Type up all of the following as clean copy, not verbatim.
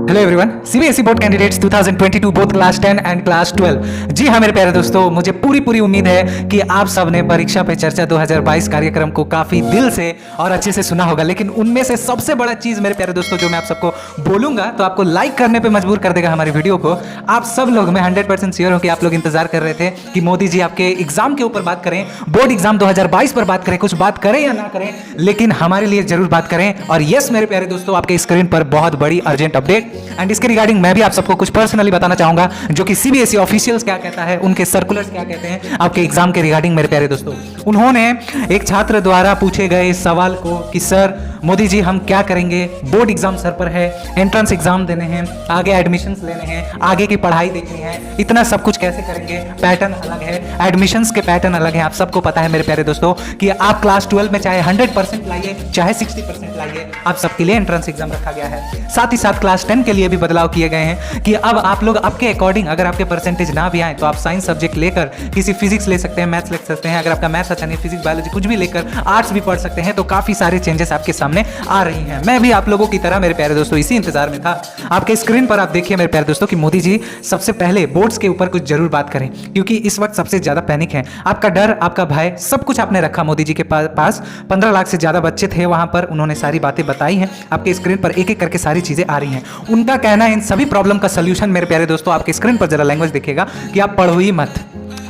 Hello everyone, CBSE board candidates 2022 both class 10 and class 12। जी हाँ मेरे प्यारे दोस्तों, मुझे पूरी उम्मीद है कि आप सब ने परीक्षा पे चर्चा 2022 कार्यक्रम को काफी दिल से और अच्छे से सुना होगा। लेकिन उनमें से सबसे बड़ा चीज मेरे प्यारे दोस्तों जो मैं आप सबको बोलूंगा तो आपको लाइक करने पे मजबूर कर देगा हमारी वीडियो को। आप सब लोग, मैं 100% श्योर हूं कि आप लोग इंतजार कर रहे थे कि मोदी जी आपके एग्जाम के ऊपर बात करें, बोर्ड एग्जाम 2022 पर बात करें, कुछ बात करें या ना करें, लेकिन हमारे लिए जरूर बात करें। और यस मेरे प्यारे दोस्तों, आपके स्क्रीन पर बहुत बड़ी अर्जेंट अपडेट एंड इसके रिगार्डिंग मैं भी आप सबको कुछ पर्सनली बताना चाहूंगा जो कि सीबीएसई ऑफिशियल्स क्या कहता है, उनके सर्कुलर्स क्या कहते हैं आपके एग्जाम के रिगार्डिंग। मेरे प्यारे दोस्तों, उन्होंने एक छात्र द्वारा पूछे गए सवाल को कि सर मोदी जी हम क्या करेंगे, बोर्ड एग्जाम सर पर है, एंट्रेंस एग्जाम देने हैं, आगे एडमिशंस लेने हैं, आगे की पढ़ाई देखनी है, इतना सब कुछ कैसे करेंगे, पैटर्न अलग है, एडमिशंस के पैटर्न अलग है। आप सबको पता है मेरे प्यारे दोस्तों कि आप क्लास 12 में चाहे 100% लाइए चाहे 60% लाइए, आप सबके लिए एंट्रेंस एग्जाम रखा गया है। साथ ही साथ क्लास 10 के लिए भी बदलाव किए गए हैं कि अब आप लोग आपके अकॉर्डिंग, अगर आपके परसेंटेज ना भी आए तो आप साइंस सब्जेक्ट लेकर किसी फिजिक्स ले सकते हैं, मैथ्स ले सकते हैं, अगर आपका मैथ्स अच्छा नहीं, फिजिक्स बायोलॉजी कुछ भी लेकर आर्ट्स भी पढ़ सकते हैं। तो काफी सारे चेंजेस आपके सामने आ रही हैं। मैं भी आप लोगों की तरह मेरे प्यारे दोस्तों इसी इंतजार में था। आपके स्क्रीन पर आप देखिए मेरे प्यारे दोस्तों कि मोदी जी सबसे पहले बोर्ड्स के ऊपर कुछ जरूर बात करें, क्योंकि इस वक्त सबसे ज्यादा पैनिक है। आपका डर, आपका भय, सब कुछ आपने रखा मोदी जी के पास। 15 लाख से ज्यादा बच्चे थे वहां पर, उन्होंने सारी बातें बताई हैं। आपके स्क्रीन पर एक एक करके सारी चीजें आ रही हैं। उनका कहना है इन सभी प्रॉब्लम का सॉल्यूशन मेरे प्यारे दोस्तों, आपके स्क्रीन पर जरा लैंग्वेज देखिएगा कि आप पढ़ो ही मत,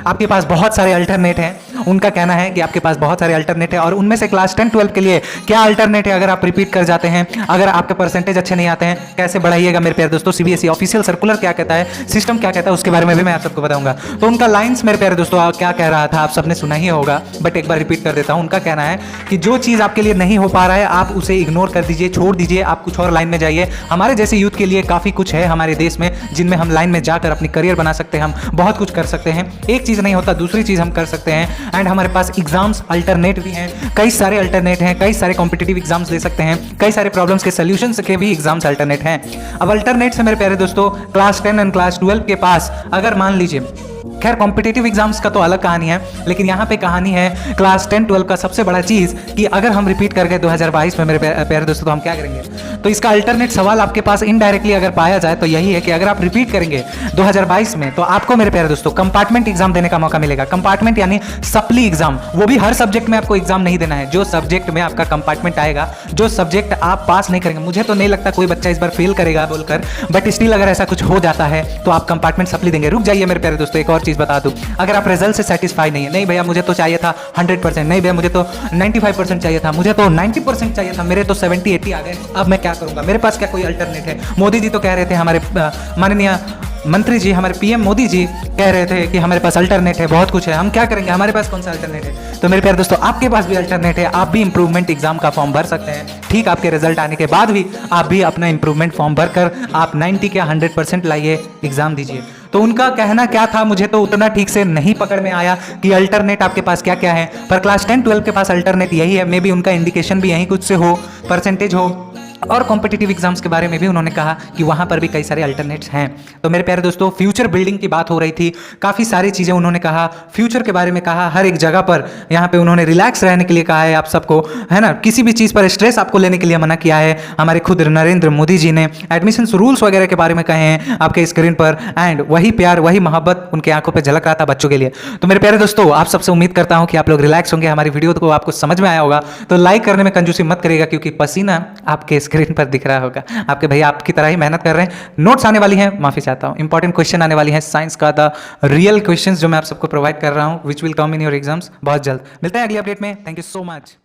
आपके पास बहुत सारे अल्टरनेट हैं। उनका कहना है कि आपके पास बहुत सारे अल्टरनेट है और उनमें से क्लास 10 12 के लिए क्या अल्टरनेट है। अगर आप रिपीट कर जाते हैं, अगर आपके परसेंटेज अच्छे नहीं आते हैं, कैसे बढ़ाइएगा मेरे प्यारे दोस्तों। सीबीएसई ऑफिशियल सर्कुलर क्या कहता है, सिस्टम क्या कहता है, उसके बारे में भी मैं आप सबको बताऊंगा। तो उनका लाइन्स मेरे प्यारे दोस्तों क्या कह रहा था आप सबने सुना ही होगा, बट एक बार रिपीट कर देता हूं। उनका कहना है कि जो चीज़ आपके लिए नहीं हो पा रहा है आप उसे इग्नोर कर दीजिए, छोड़ दीजिए, आप कुछ और लाइन में जाइए। हमारे जैसे यूथ के लिए काफ़ी कुछ है हमारे देश में जिनमें हम लाइन में जाकर अपनी करियर बना सकते हैं, हम बहुत कुछ कर सकते हैं। एक चीज़ नहीं होता दूसरी चीज़ हम कर सकते हैं। एंड हमारे पास एग्जाम्स अल्टरनेट भी हैं, कई सारे अल्टरनेट हैं, कई सारे कॉम्पिटिटिव एग्जाम्स दे सकते हैं, कई सारे प्रॉब्लम्स के सॉल्यूशंस के भी एग्जाम्स अल्टरनेट हैं। अब अल्टरनेट से मेरे प्यारे दोस्तों क्लास 10 एंड क्लास 12 के पास अगर मान लीजिए, खैर कॉम्पिटिटिव एग्जाम्स का तो अलग कहानी है, लेकिन यहाँ पे कहानी है क्लास 10 12 का सबसे बड़ा चीज़ कि अगर हम रिपीट कर गए 2022 में मेरे प्यारे दोस्तों तो हम क्या करेंगे। तो इसका अल्टरनेट सवाल आपके पास इनडायरेक्टली अगर पाया जाए तो यही है कि अगर आप रिपीट करेंगे 2022 में तो आपको मेरे प्यारे दोस्तों कंपार्टमेंट एग्जाम देने का मौका मिलेगा। कंपार्टमेंट यानी सप्ली एग्जाम, वो भी हर सब्जेक्ट में आपको एग्जाम नहीं देना है। जो सब्जेक्ट में आपका कंपार्टमेंट आएगा, जो सब्जेक्ट आप पास नहीं करेंगे, मुझे तो नहीं लगता कोई बच्चा इस बार फेल करेगा बोलकर, बट स्टिल अगर ऐसा कुछ हो जाता है तो आप कंपार्टमेंट सप्ली देंगे। रुक जाइए मेरे प्यारे दोस्तों, एक और चीज़ बता दूं, अगर आप रिजल्ट से सेटिस्फाई नहीं है, नहीं भैया मुझे तो चाहिए था 100%, नहीं भैया मुझे तो 95% चाहिए था, मुझे तो 90% चाहिए था, मेरे तो 70 80 आ गए, अब मैं क्या करूंगा, मेरे पास क्या कोई अल्टरनेट है। मोदी जी तो कह रहे थे, हमारे माननीय मंत्री जी, हमारे पीएम मोदी जी कह रहे थे कि हमारे पास अल्टरनेट है, बहुत कुछ है, हम क्या करेंगे, हमारे पास कौन सा अल्टरनेट है। तो मेरे प्यारे दोस्तों आपके पास भी अल्टरनेट है, आप भी इंप्रूवमेंट एग्जाम का फॉर्म भर सकते हैं। ठीक आपके रिजल्ट आने के बाद भी आप भी अपना इंप्रूवमेंट फॉर्म भरकर आप 90 या 100% लाइए, एग्जाम दीजिए। तो उनका कहना क्या था मुझे तो उतना ठीक से नहीं पकड़ में आया कि अल्टरनेट आपके पास क्या क्या है, पर क्लास 10 12 के पास अल्टरनेट यही है। मे बी उनका इंडिकेशन भी यही कुछ से हो, परसेंटेज हो, और कॉम्पिटिटिव एग्जाम्स के बारे में भी उन्होंने कहा कि वहाँ पर भी कई सारे अल्टरनेट्स हैं। तो मेरे प्यारे दोस्तों फ्यूचर बिल्डिंग की बात हो रही थी, काफ़ी सारी चीज़ें उन्होंने कहा, फ्यूचर के बारे में कहा, हर एक जगह पर यहाँ पे उन्होंने रिलैक्स रहने के लिए कहा है आप सबको, है ना, किसी भी चीज़ पर स्ट्रेस आपको लेने के लिए मना किया है हमारे खुद नरेंद्र मोदी जी ने। एडमिशंस रूल्स वगैरह के बारे में कहे हैं आपके स्क्रीन पर, एंड वही प्यार वही मोहब्बत उनके आंखों पर झलक रहा था बच्चों के लिए। तो मेरे प्यारे दोस्तों आप सबसे उम्मीद करता हूँ कि आप लोग रिलैक्स होंगे, हमारी वीडियो को आपको समझ में आया होगा। तो लाइक करने में कंजूसी मत करिएगा क्योंकि पसीना आपके स्क्रीन पर दिख रहा होगा, आपके भैया आपकी तरह ही मेहनत कर रहे हैं। नोट्स आने वाली हैं, माफी चाहता हूं, इंपॉर्टेंट क्वेश्चन आने वाली हैं साइंस का, द रियल क्वेश्चंस जो मैं आप सबको प्रोवाइड कर रहा हूं, which will come in your exams बहुत जल्द। मिलते हैं अगली अपडेट में, थैंक यू सो मच।